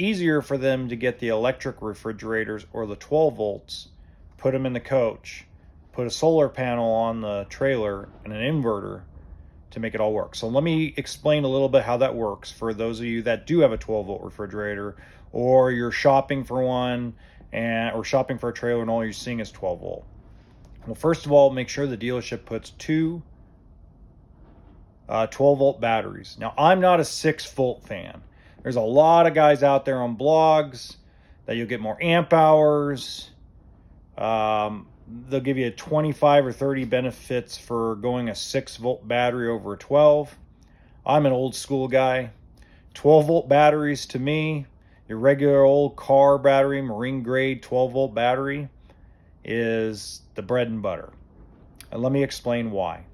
easier for them to get the electric refrigerators or the 12 volts, put them in the coach, put a solar panel on the trailer and an inverter to make it all work. So let me explain a little bit how that works for those of you that do have a 12 volt refrigerator, or you're shopping for one or shopping for a trailer and all you're seeing is 12 volt. Well, first of all, make sure the dealership puts two 12 volt batteries. Now, I'm not a 6 volt fan. There's a lot of guys out there on blogs that you'll get more amp hours. They'll give you 25 or 30 benefits for going a 6 volt battery over a 12. I'm an old school guy. 12 volt batteries to me, your regular old car battery, marine grade 12 volt battery, is the bread and butter. And let me explain why.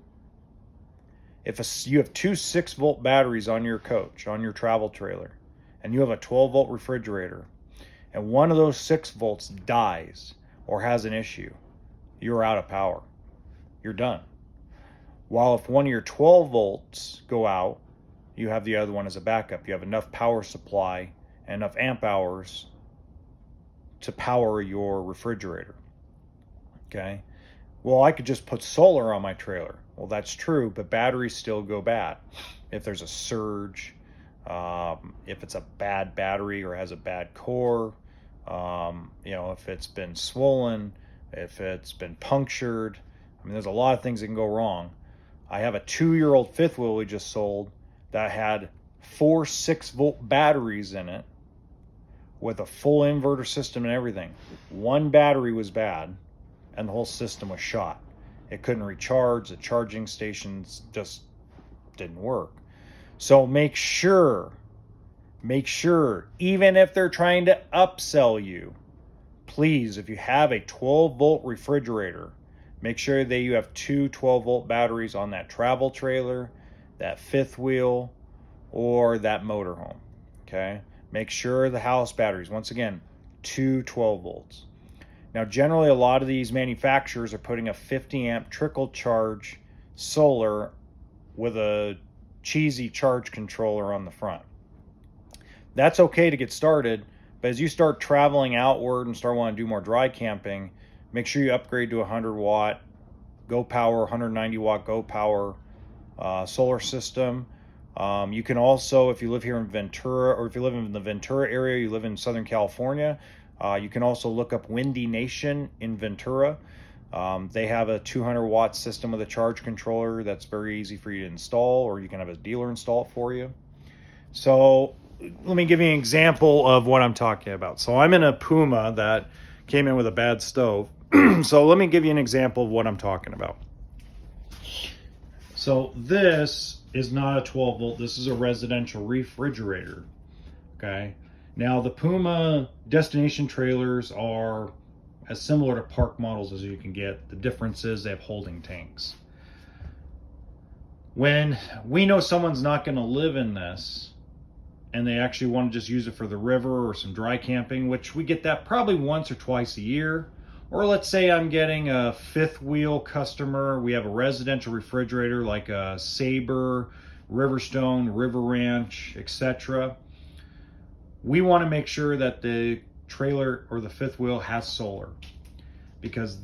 If you have two 6 volt batteries on your coach, on your travel trailer, and you have a 12 volt refrigerator, and one of those 6 volts dies or has an issue, you're out of power. You're done. While if one of your 12 volts go out, you have the other one as a backup. You have enough power supply and enough amp hours to power your refrigerator. Okay? Well, I could just put solar on my trailer. Well, that's true, but batteries still go bad. If there's a surge, if it's a bad battery or has a bad core, if it's been swollen, if it's been punctured. I mean, there's a lot of things that can go wrong. I have a 2-year-old fifth wheel we just sold that had 4 6 volt batteries in it with a full inverter system and everything. One battery was bad and the whole system was shot. It couldn't recharge. The charging stations just didn't work. So make sure, even if they're trying to upsell you, please, if you have a 12 volt refrigerator, make sure that you have two 12 volt batteries on that travel trailer, that fifth wheel, or that motorhome. Okay? Make sure the house batteries, once again, two 12 volts. Now, generally, a lot of these manufacturers are putting a 50 amp trickle charge solar with a cheesy charge controller on the front. That's okay to get started, but as you start traveling outward and start wanting to do more dry camping, make sure you upgrade to a 100 watt Go Power, 190 watt Go Power solar system. You can also, if you live here in Ventura, or if you live in the Ventura area, you live in Southern California, you can also look up Windy Nation in Ventura. They have a 200 watt system with a charge controller that's very easy for you to install, or you can have a dealer install it for you. So let me give you an example of what I'm talking about. So I'm in a Puma that came in with a bad stove. So let me give you an example of what I'm talking about. So this is not a 12 volt. This is a residential refrigerator. Okay. Now the Puma destination trailers are as similar to park models as you can get. The difference is they have holding tanks. When we know someone's not going to live in this and they actually want to just use it for the river or some dry camping, which we get that probably once or twice a year. Or let's say I'm getting a fifth wheel customer. We have a residential refrigerator like a Sabre, Riverstone, River Ranch, etc. We want to make sure that the trailer or the fifth wheel has solar, because